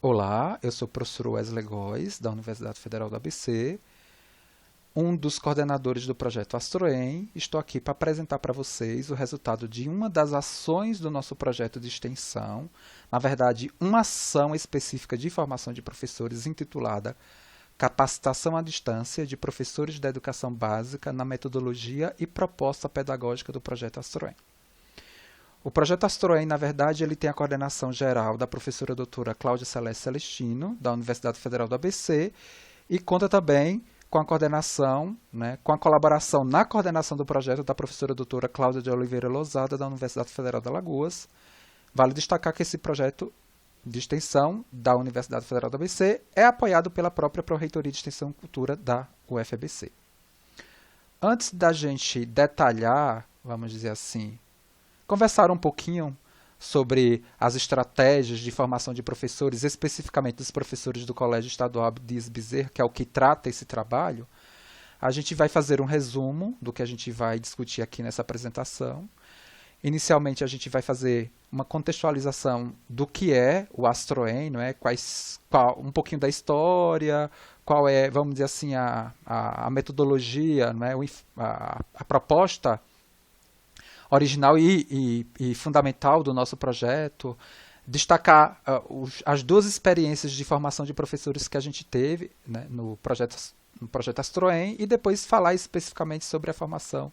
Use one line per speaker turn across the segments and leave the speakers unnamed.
Olá, eu sou o professor Wesley Góes, da Universidade Federal do ABC, um dos coordenadores do projeto AstroEm. Estou aqui para apresentar para vocês o resultado de uma das ações do nosso projeto de extensão, na verdade, uma ação específica de formação de professores intitulada Capacitação à Distância de Professores da Educação Básica na Metodologia e Proposta Pedagógica do projeto AstroEm. O projeto AstroEm, na verdade, ele tem a coordenação geral da professora doutora Cláudia Celeste Celestino, da Universidade Federal do ABC, e conta também com a coordenação, com a colaboração na coordenação do projeto da professora doutora Cláudia de Oliveira Lousada, da Universidade Federal de Alagoas. Vale destacar que esse projeto de extensão da Universidade Federal do ABC é apoiado pela própria Pró-Reitoria de Extensão e Cultura da UFABC. Antes da gente detalhar, vamos dizer assim, conversar um pouquinho sobre as estratégias de formação de professores, especificamente dos professores do Colégio Estadual Abdias Bezerra, que é o que trata esse trabalho. A gente vai fazer um resumo do que a gente vai discutir aqui nessa apresentação. Inicialmente, a gente vai fazer uma contextualização do que é o AstroEm, não é? Um pouquinho da história, qual é, vamos dizer assim, a metodologia, não é? A proposta original e fundamental do nosso projeto, destacar as duas experiências de formação de professores que a gente teve, né, no projeto AstroEm, e depois falar especificamente sobre a formação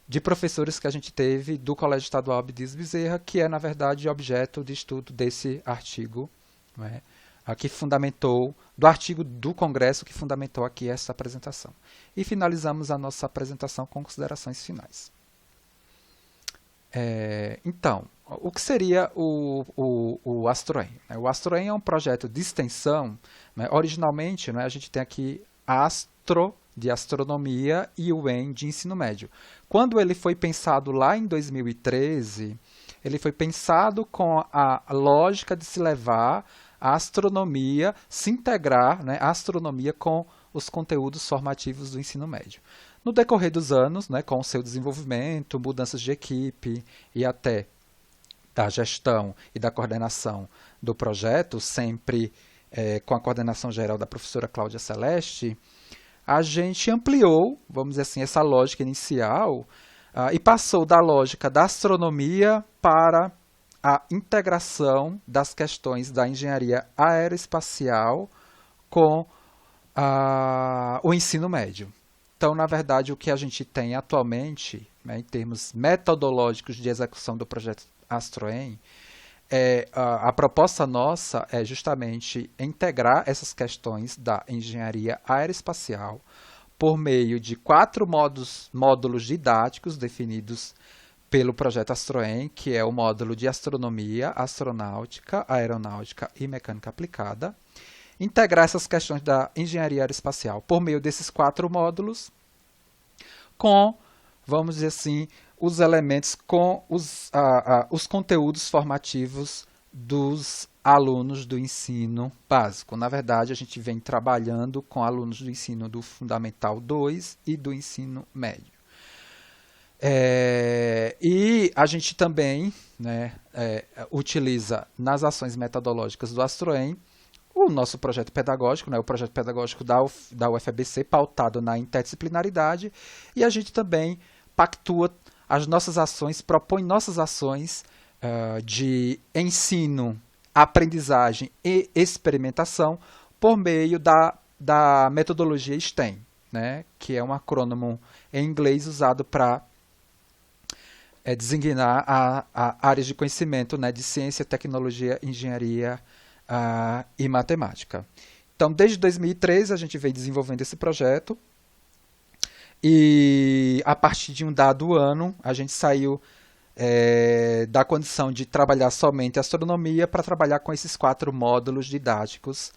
de professores que a gente teve do Colégio Estadual Abdias Bezerra, que é, na verdade, objeto de estudo desse artigo, né, que fundamentou, do artigo do Congresso que fundamentou aqui essa apresentação. E finalizamos a nossa apresentação com considerações finais. Então, o que seria o AstroEm? O AstroEm é um projeto de extensão. Originalmente, a gente tem aqui a Astro, de astronomia, e o EM, de ensino médio. Quando ele foi pensado lá em 2013, ele foi pensado com a lógica de se levar a astronomia, se integrar, a astronomia com os conteúdos formativos do ensino médio. No decorrer dos anos, com o seu desenvolvimento, mudanças de equipe e até da gestão e da coordenação do projeto, sempre com a coordenação geral da professora Cláudia Celeste, a gente ampliou, vamos dizer assim, essa lógica inicial e passou da lógica da astronomia para a integração das questões da engenharia aeroespacial com o ensino médio. Então, na verdade, o que a gente tem atualmente, em termos metodológicos de execução do projeto AstroEm, a proposta nossa é justamente integrar essas questões da engenharia aeroespacial por meio de 4 módulos didáticos definidos pelo projeto AstroEm, que é o módulo de astronomia, astronáutica, aeronáutica e mecânica aplicada. Integrar essas questões da engenharia aeroespacial por meio desses 4 módulos com, vamos dizer assim, os elementos com os conteúdos formativos dos alunos do ensino básico. Na verdade, a gente vem trabalhando com alunos do ensino do Fundamental 2 e do ensino médio. E a gente também utiliza nas ações metodológicas do AstroEm o nosso projeto pedagógico, o projeto pedagógico da UFABC, pautado na interdisciplinaridade, e a gente também pactua as nossas ações, propõe nossas ações de ensino, aprendizagem e experimentação por meio da metodologia STEM, que é um acrônimo em inglês usado para designar áreas de conhecimento de ciência, tecnologia, engenharia e matemática. Então, desde 2013, a gente vem desenvolvendo esse projeto e, a partir de um dado ano, a gente saiu da condição de trabalhar somente astronomia para trabalhar com esses 4 módulos didáticos,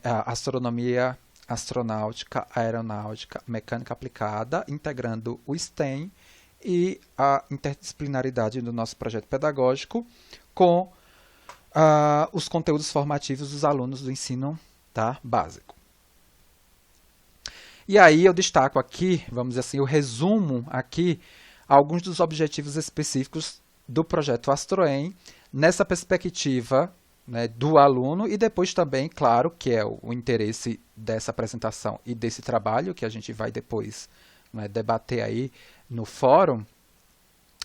astronomia, astronáutica, aeronáutica, mecânica aplicada, integrando o STEM e a interdisciplinaridade do nosso projeto pedagógico com os conteúdos formativos dos alunos do ensino básico. E aí eu destaco aqui, vamos dizer assim, eu resumo aqui alguns dos objetivos específicos do projeto AstroEm nessa perspectiva né, do aluno e depois também, claro, que é o interesse dessa apresentação e desse trabalho que a gente vai depois, né, debater aí no fórum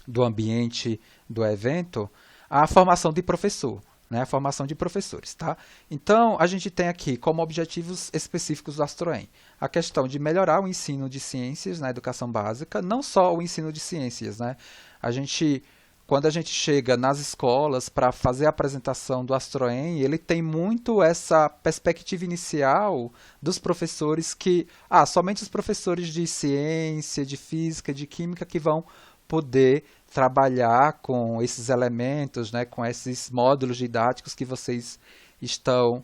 do ambiente do evento, a formação de professor, né, a formação de professores, tá? Então, a gente tem aqui como objetivos específicos do Astroem a questão de melhorar o ensino de ciências na educação básica, não só o ensino de ciências, né? A gente, quando a gente chega nas escolas para fazer a apresentação do Astroem, ele tem muito essa perspectiva inicial dos professores que, somente os professores de ciência, de física, de química que vão poder trabalhar com esses elementos, né, com esses módulos didáticos que vocês estão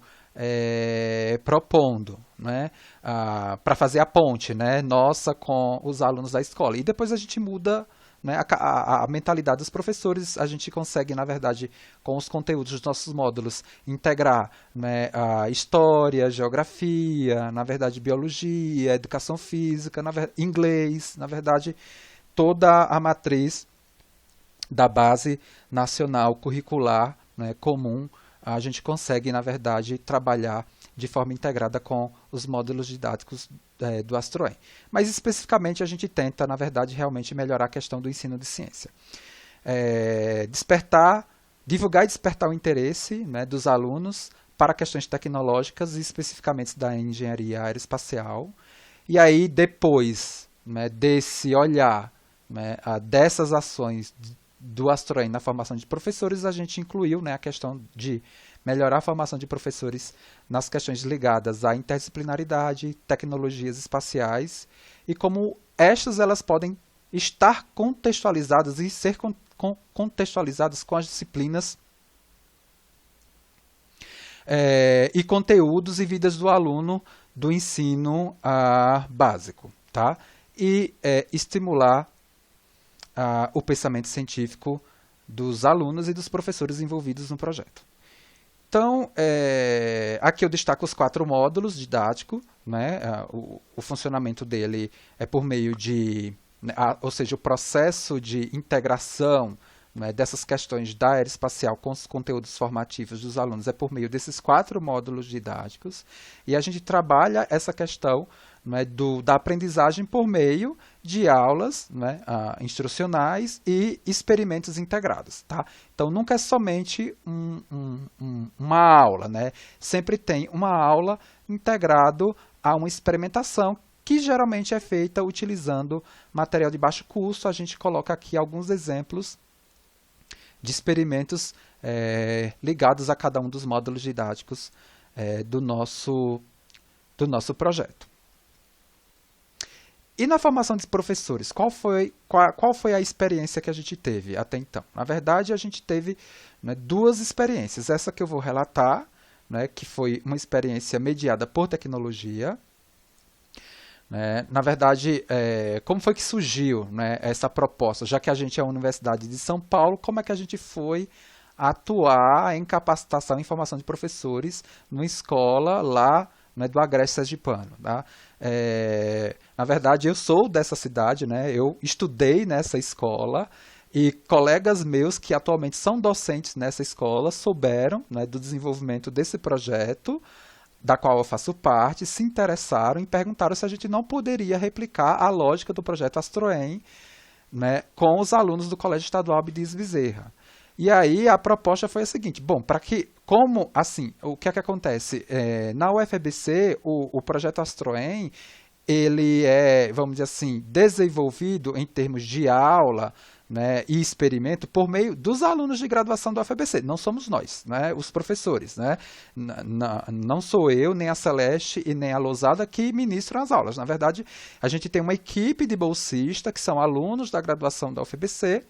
propondo, né, para fazer a ponte, né, nossa com os alunos da escola. E depois a gente muda, né, a mentalidade dos professores, a gente consegue, na verdade, com os conteúdos dos nossos módulos, integrar, né, a história, geografia, na verdade, biologia, educação física, inglês, na verdade, toda a matriz da base nacional curricular, né, comum, a gente consegue, na verdade, trabalhar de forma integrada com os módulos didáticos do Astroem. Mas, especificamente, a gente tenta, na verdade, realmente melhorar a questão do ensino de ciência. Divulgar e despertar o interesse, né, dos alunos para questões tecnológicas e especificamente da engenharia aeroespacial. E aí, depois, né, desse olhar, né, dessas ações do Astroem na formação de professores, a gente incluiu, né, a questão de melhorar a formação de professores nas questões ligadas à interdisciplinaridade, tecnologias espaciais e como elas podem estar contextualizadas e ser contextualizadas com as disciplinas e conteúdos e vidas do aluno do ensino básico, tá? E estimular o pensamento científico dos alunos e dos professores envolvidos no projeto. Então, aqui eu destaco os 4 módulos didáticos, né? O funcionamento dele é por meio de, ou seja, o processo de integração, né, dessas questões da aeroespacial com os conteúdos formativos dos alunos é por meio desses 4 módulos didáticos, e a gente trabalha essa questão, né, da aprendizagem por meio de aulas, né, instrucionais e experimentos integrados. Tá? Então, nunca é somente uma aula, né? Sempre tem uma aula integrado a uma experimentação que geralmente é feita utilizando material de baixo custo. A gente coloca aqui alguns exemplos de experimentos ligados a cada um dos módulos didáticos do nosso projeto. E na formação dos professores, qual foi a experiência que a gente teve até então? Na verdade, a gente teve, né, 2 experiências. Essa que eu vou relatar, né, que foi uma experiência mediada por tecnologia. Na verdade, como foi que surgiu, né, essa proposta? Já que a gente é a Universidade de São Paulo, como é que a gente foi atuar em capacitação e formação de professores numa escola lá, né, do Agreste Sergipano? Tá? Na verdade, eu sou dessa cidade, né, eu estudei nessa escola e colegas meus que atualmente são docentes nessa escola souberam, né, do desenvolvimento desse projeto, da qual eu faço parte, se interessaram e perguntaram se a gente não poderia replicar a lógica do projeto Astroem, né, com os alunos do Colégio Estadual Abdias Bezerra. E aí a proposta foi a seguinte: bom, o que é que acontece? Na UFABC, o projeto Astroem, ele é, vamos dizer assim, desenvolvido em termos de aula, né, e experimento por meio dos alunos de graduação do UFABC. Não somos nós, né, os professores. Né? Não sou eu, nem a Celeste e nem a Lousada que ministram as aulas. Na verdade, a gente tem uma equipe de bolsistas, que são alunos da graduação da UFABC,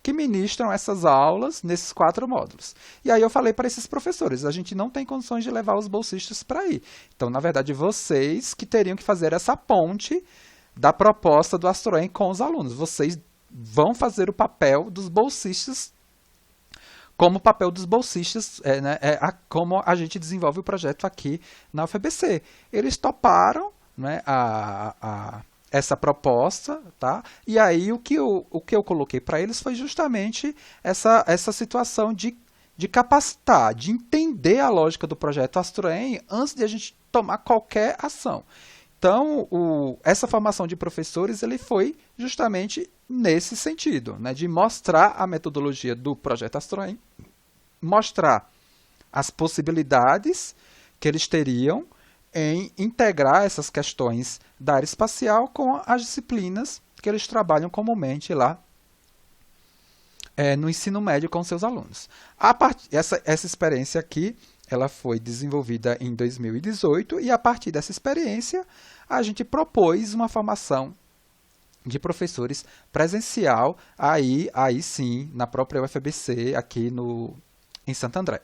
que ministram essas aulas nesses 4 módulos. E aí eu falei para esses professores, a gente não tem condições de levar os bolsistas para aí. Então, na verdade, vocês que teriam que fazer essa ponte da proposta do Astroem com os alunos. Vocês vão fazer o papel dos bolsistas, como o papel dos bolsistas, como a gente desenvolve o projeto aqui na UFABC. Eles toparam, né, essa proposta, tá? E aí o que eu coloquei para eles foi justamente essa situação de de capacitar, de entender a lógica do projeto Astroem antes de a gente tomar qualquer ação. Então, essa formação de professores ele foi justamente nesse sentido, né, de mostrar a metodologia do projeto Astroem, mostrar as possibilidades que eles teriam em integrar essas questões da área espacial com as disciplinas que eles trabalham comumente lá no ensino médio com seus alunos. Essa experiência aqui ela foi desenvolvida em 2018 e a partir dessa experiência a gente propôs uma formação de professores presencial aí sim na própria UFABC aqui em Santo André,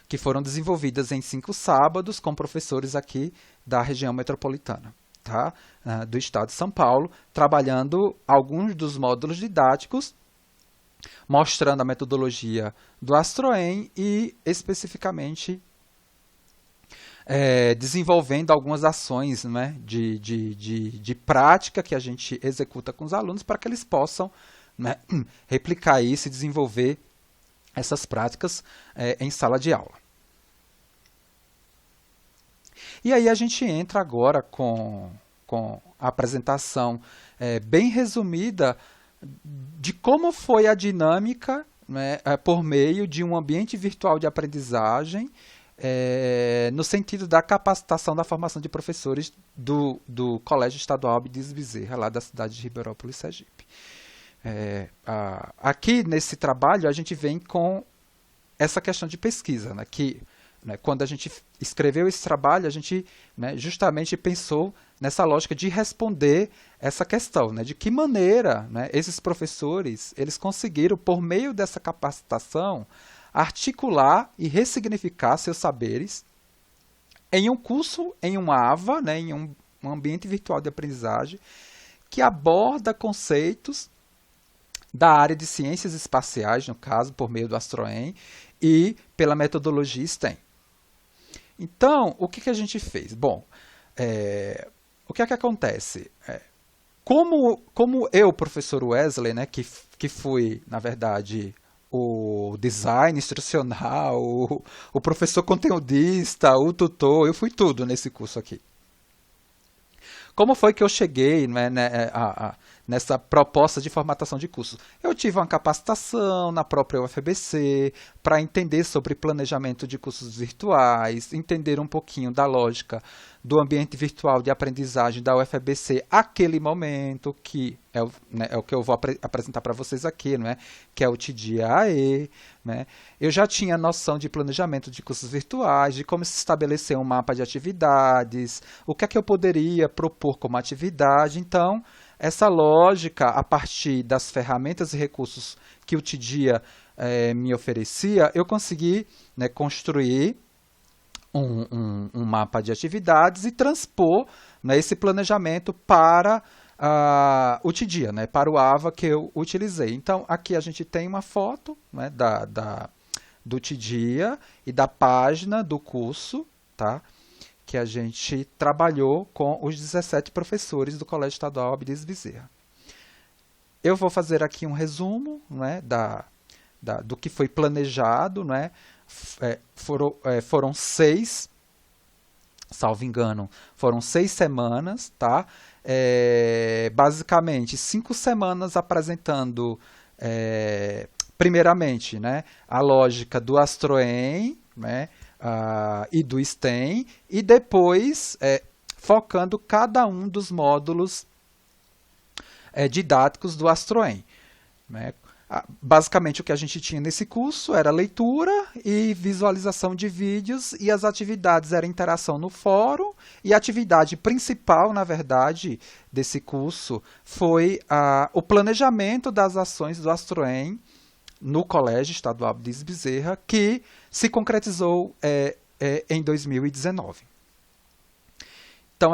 que foram desenvolvidas em 5 sábados com professores aqui da região metropolitana, tá? Do estado de São Paulo, trabalhando alguns dos módulos didáticos, mostrando a metodologia do Astroem e, especificamente, desenvolvendo algumas ações, né, de prática que a gente executa com os alunos para que eles possam, né, replicar isso e desenvolver essas práticas em sala de aula. E aí a gente entra agora com a apresentação bem resumida de como foi a dinâmica, né, por meio de um ambiente virtual de aprendizagem, no sentido da capacitação da formação de professores do Colégio Estadual Abdias Bezerra, lá da cidade de Ribeirópolis, Sergipe. Aqui nesse trabalho a gente vem com essa questão de pesquisa, né, que quando a gente escreveu esse trabalho, a gente, né, justamente pensou nessa lógica de responder essa questão, né, de que maneira, né, esses professores eles conseguiram, por meio dessa capacitação, articular e ressignificar seus saberes em um curso, em um AVA, né, em um ambiente virtual de aprendizagem, que aborda conceitos da área de ciências espaciais, no caso, por meio do Astroem, e pela metodologia STEM. Então, o que a gente fez? Bom, o que acontece? Como eu, professor Wesley, né, que fui, na verdade, o design instrucional, o professor conteudista, o tutor, eu fui tudo nesse curso aqui. Como foi que eu cheguei, né, nessa proposta de formatação de cursos? Eu tive uma capacitação na própria UFABC para entender sobre planejamento de cursos virtuais, entender um pouquinho da lógica do ambiente virtual de aprendizagem da UFABC aquele momento, que é o que eu vou apresentar para vocês aqui, não é? Que é o TDIAE. Né? Eu já tinha noção de planejamento de cursos virtuais, de como se estabelecer um mapa de atividades, o que é que eu poderia propor como atividade. Então, essa lógica, a partir das ferramentas e recursos que o TDIA me oferecia, eu consegui, né, construir um mapa de atividades e transpor, né, esse planejamento para o TDIA, né, para o AVA que eu utilizei. Então, aqui a gente tem uma foto, né, do TDIA e da página do curso, tá, que a gente trabalhou com os 17 professores do Colégio Estadual Abdias Bezerra. Eu vou fazer aqui um resumo, né, do que foi planejado, né. Foram 6, salvo engano, foram 6 semanas, tá? Basicamente 5 semanas apresentando, primeiramente, né, a lógica do Astroem, né, e do STEM, e depois focando cada um dos módulos didáticos do Astroem, né? Basicamente, o que a gente tinha nesse curso era leitura e visualização de vídeos, e as atividades eram interação no fórum, e a atividade principal, na verdade, desse curso foi o planejamento das ações do Astroem no Colégio Estadual Abdias Bezerra, que se concretizou em 2019. Então,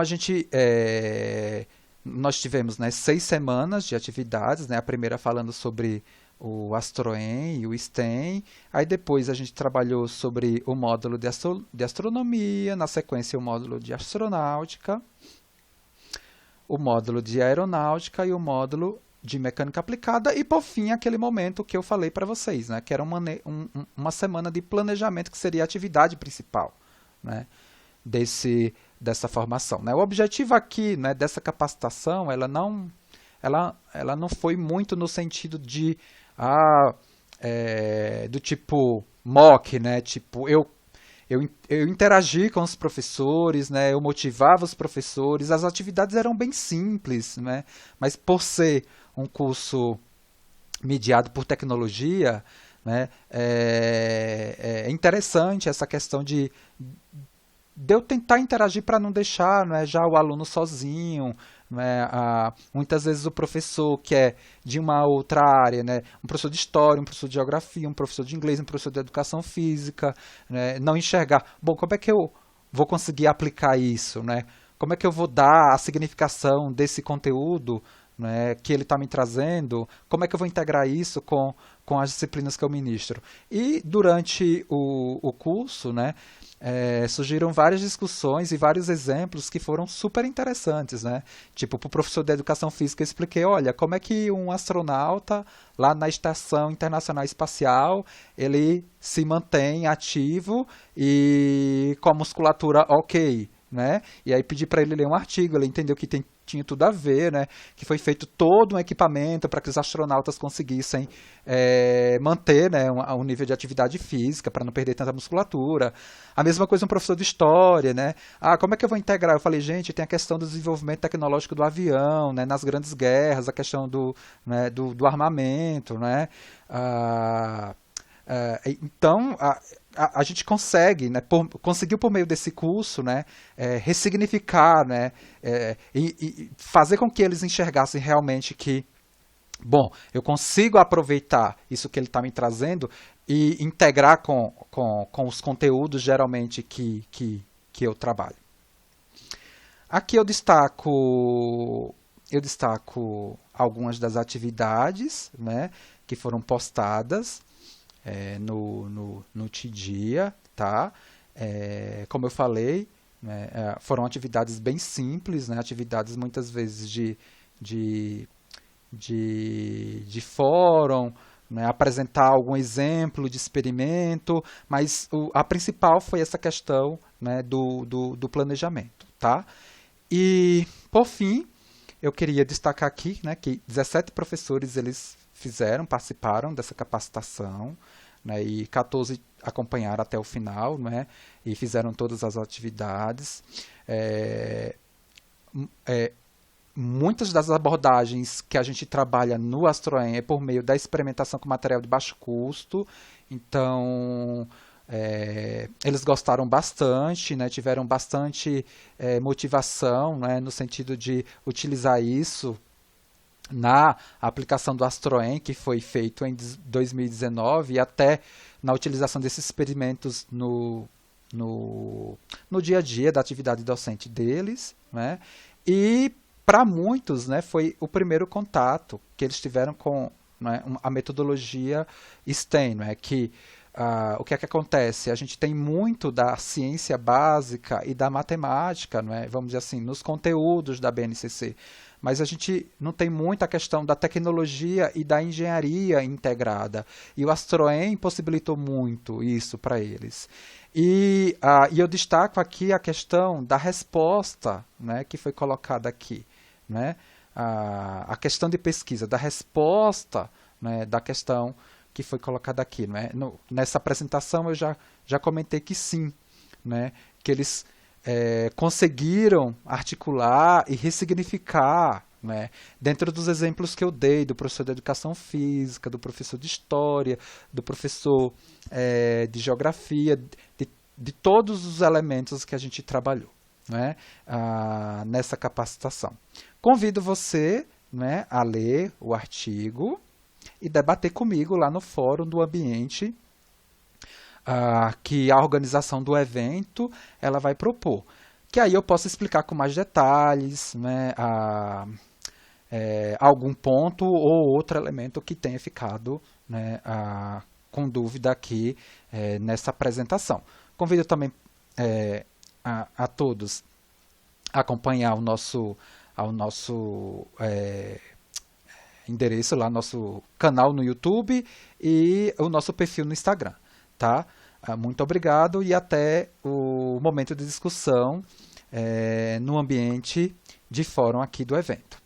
nós tivemos, né, 6 semanas de atividades, né, a primeira falando sobre o Astroem e o STEM, aí depois a gente trabalhou sobre o módulo de astronomia, na sequência o módulo de astronáutica, o módulo de aeronáutica e o módulo de mecânica aplicada e, por fim, aquele momento que eu falei para vocês, né, que era uma semana de planejamento, que seria a atividade principal, né, dessa formação. Né. O objetivo aqui, né, dessa capacitação, ela não foi muito no sentido de do tipo mock, né, tipo eu interagi com os professores, né, eu motivava os professores, as atividades eram bem simples, né, mas por ser um curso mediado por tecnologia, né, é interessante essa questão de eu tentar interagir para não deixar, né, já o aluno sozinho, né, muitas vezes o professor que é de uma outra área, né, um professor de história, um professor de geografia, um professor de inglês, um professor de educação física, né, não enxergar, bom, como é que eu vou conseguir aplicar isso, né? Como é que eu vou dar a significação desse conteúdo, né, que ele está me trazendo? Como é que eu vou integrar isso com as disciplinas que eu ministro? E durante o curso, né, surgiram várias discussões e vários exemplos que foram super interessantes, né? Tipo, para o professor de educação física eu expliquei, olha, como é que um astronauta lá na Estação Internacional Espacial, ele se mantém ativo e com a musculatura ok, né? E aí pedi para ele ler um artigo, ele entendeu que tinha tudo a ver, né? Que foi feito todo um equipamento para que os astronautas conseguissem manter, né, um nível de atividade física para não perder tanta musculatura. A mesma coisa um professor de história, né? Como é que eu vou integrar? Eu falei, gente, tem a questão do desenvolvimento tecnológico do avião, né, nas grandes guerras, a questão né, do armamento, né? Então, a gente consegue, né, conseguiu por meio desse curso, né, ressignificar, né, e fazer com que eles enxergassem realmente que, bom, eu consigo aproveitar isso que ele está me trazendo e integrar com os conteúdos geralmente que eu trabalho. Aqui eu destaco algumas das atividades, né, que foram postadas no TDIA, tá? Como eu falei, né, foram atividades bem simples, né, atividades muitas vezes de fórum, né, apresentar algum exemplo de experimento, mas a principal foi essa questão, né, do planejamento, tá? E, por fim, eu queria destacar aqui, né, que 17 professores eles participaram dessa capacitação, né, e 14 acompanharam até o final, né, e fizeram todas as atividades. Muitas das abordagens que a gente trabalha no Astroem é por meio da experimentação com material de baixo custo, então eles gostaram bastante, né, tiveram bastante motivação, né, no sentido de utilizar isso na aplicação do Astroem, que foi feito em 2019, e até na utilização desses experimentos no dia a dia da atividade docente deles, né? E para muitos, né, foi o primeiro contato que eles tiveram com, né, a metodologia STEM, né, que o que é que acontece? A gente tem muito da ciência básica e da matemática, né, vamos dizer assim, nos conteúdos da BNCC, mas a gente não tem muita questão da tecnologia e da engenharia integrada. E o Astroem possibilitou muito isso para eles. E eu destaco aqui a questão da resposta, né, que foi colocada aqui. Né, a questão de pesquisa, da resposta, né, da questão que foi colocada aqui. Né. Nessa apresentação eu já comentei que sim, né, que eles conseguiram articular e ressignificar, né, dentro dos exemplos que eu dei, do professor de educação física, do professor de história, do professor de geografia, de todos os elementos que a gente trabalhou, né, nessa capacitação. Convido você, né, a ler o artigo e debater comigo lá no fórum do ambiente que a organização do evento ela vai propor. Que aí eu posso explicar com mais detalhes, né, algum ponto ou outro elemento que tenha ficado, né, com dúvida aqui nessa apresentação. Convido também a todos a acompanhar ao nosso endereço lá, nosso canal no YouTube e o nosso perfil no Instagram, tá? Muito obrigado e até o momento de discussão no ambiente de fórum aqui do evento.